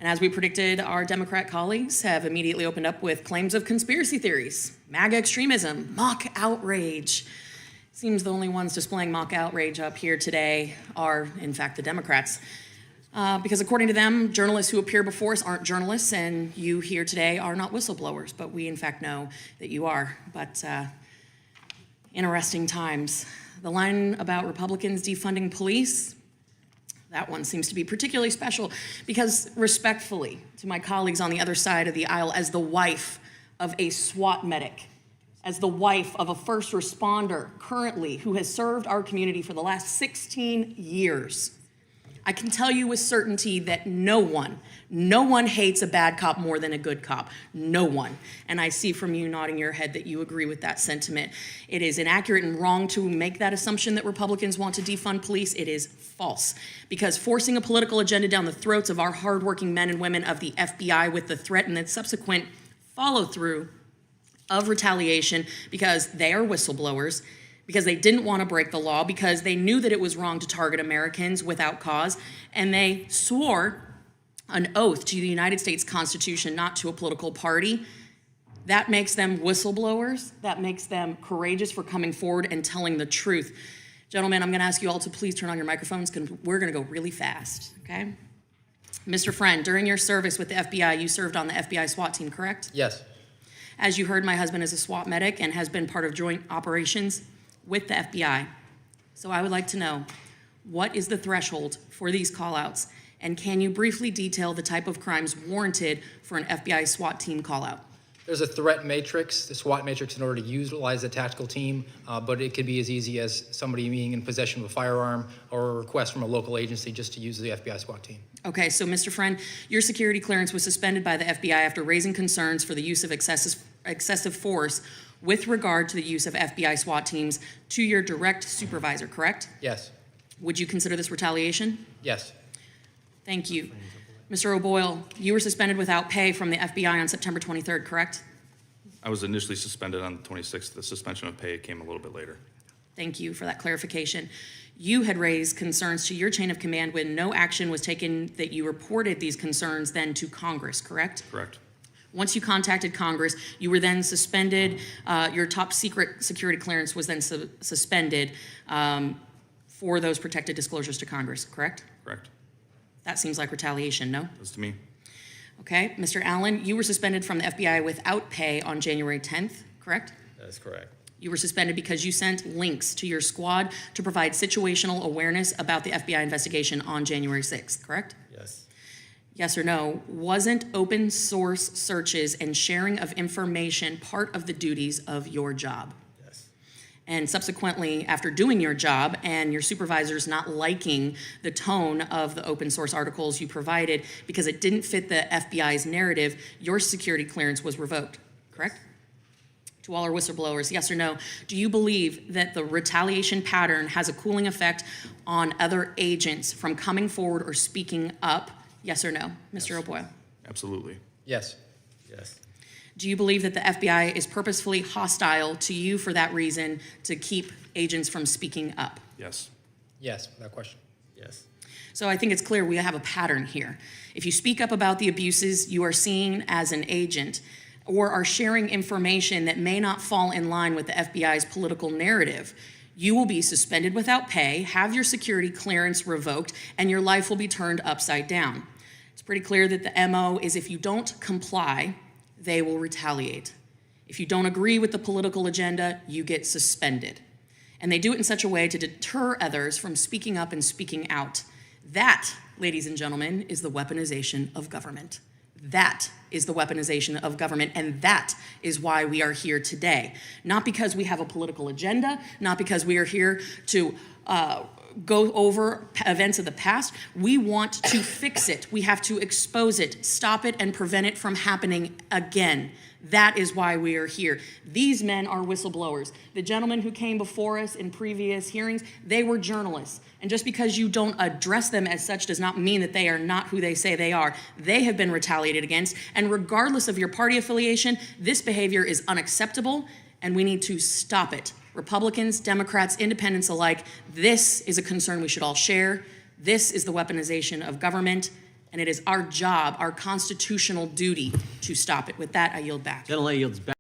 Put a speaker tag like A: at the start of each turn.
A: And as we predicted, our Democrat colleagues have immediately opened up with claims of conspiracy theories, MAGA extremism, mock outrage. Seems the only ones displaying mock outrage up here today are, in fact, the Democrats. Because according to them, journalists who appear before us aren't journalists, and you here today are not whistleblowers, but we in fact know that you are. But interesting times. The line about Republicans defunding police, that one seems to be particularly special because, respectfully to my colleagues on the other side of the aisle, as the wife of a SWAT medic, as the wife of a first responder currently who has served our community for the last 16 years, I can tell you with certainty that no one hates a bad cop more than a good cop. No one. And I see from you nodding your head that you agree with that sentiment. It is inaccurate and wrong to make that assumption that Republicans want to defund police. It is false. Because forcing a political agenda down the throats of our hardworking men and women of the FBI with the threat and the subsequent follow-through of retaliation because they are whistleblowers, because they didn't want to break the law, because they knew that it was wrong to target Americans without cause, and they swore an oath to the United States Constitution, not to a political party. That makes them whistleblowers. That makes them courageous for coming forward and telling the truth. Gentlemen, I'm going to ask you all to please turn on your microphones because we're going to go really fast, okay? Mr. Friend, during your service with the FBI, you served on the FBI SWAT team, correct?
B: Yes.
A: As you heard, my husband is a SWAT medic and has been part of joint operations with the FBI. So I would like to know, what is the threshold for these call-outs? And can you briefly detail the type of crimes warranted for an FBI SWAT team call-out?
B: There's a threat matrix, the SWAT matrix, in order to utilize the tactical team, but it could be as easy as somebody being in possession of a firearm or a request from a local agency just to use the FBI SWAT team.
A: Okay, so Mr. Friend, your security clearance was suspended by the FBI after raising concerns for the use of excessive force with regard to the use of FBI SWAT teams to your direct supervisor, correct?
B: Yes.
A: Would you consider this retaliation?
B: Yes.
A: Thank you. Mr. O'Boyle, you were suspended without pay from the FBI on September 23rd, correct?
C: I was initially suspended on the 26th. The suspension of pay came a little bit later.
A: Thank you for that clarification. You had raised concerns to your chain of command when no action was taken, that you reported these concerns then to Congress, correct?
C: Correct.
A: Once you contacted Congress, you were then suspended. Your top secret security clearance was then suspended for those protected disclosures to Congress, correct?
C: Correct.
A: That seems like retaliation, no?
C: That's to me.
A: Okay. Mr. Allen, you were suspended from the FBI without pay on January 10th, correct?
D: That is correct.
A: You were suspended because you sent links to your squad to provide situational awareness about the FBI investigation on January 6th, correct?
D: Yes.
A: Yes or no? Wasn't open source searches and sharing of information part of the duties of your job?
D: Yes.
A: And subsequently, after doing your job and your supervisors not liking the tone of the open source articles you provided because it didn't fit the FBI's narrative, your security clearance was revoked, correct? To all our whistleblowers, yes or no? Do you believe that the retaliation pattern has a cooling effect on other agents from coming forward or speaking up? Yes or no? Mr. O'Boyle?
C: Absolutely.
B: Yes.
D: Yes.
A: Do you believe that the FBI is purposefully hostile to you for that reason, to keep agents from speaking up?
C: Yes.
B: Yes, without question.
D: Yes.
A: So I think it's clear we have a pattern here. If you speak up about the abuses you are seen as an agent, or are sharing information that may not fall in line with the FBI's political narrative, you will be suspended without pay, have your security clearance revoked, and your life will be turned upside down. It's pretty clear that the MO is if you don't comply, they will retaliate. If you don't agree with the political agenda, you get suspended. And they do it in such a way to deter others from speaking up and speaking out. That, ladies and gentlemen, is the weaponization of government. That is the weaponization of government, and that is why we are here today. Not because we have a political agenda, not because we are here to go over events of the past. We want to fix it. We have to expose it, stop it, and prevent it from happening again. That is why we are here. These men are whistleblowers. The gentlemen who came before us in previous hearings, they were journalists. And just because you don't address them as such does not mean that they are not who they say they are. They have been retaliated against. And regardless of your party affiliation, this behavior is unacceptable, and we need to stop it. Republicans, Democrats, independents alike, this is a concern we should all share. This is the weaponization of government, And it is our job, our constitutional duty to stop it. With that, I yield back.
D: Gentlelady yields back.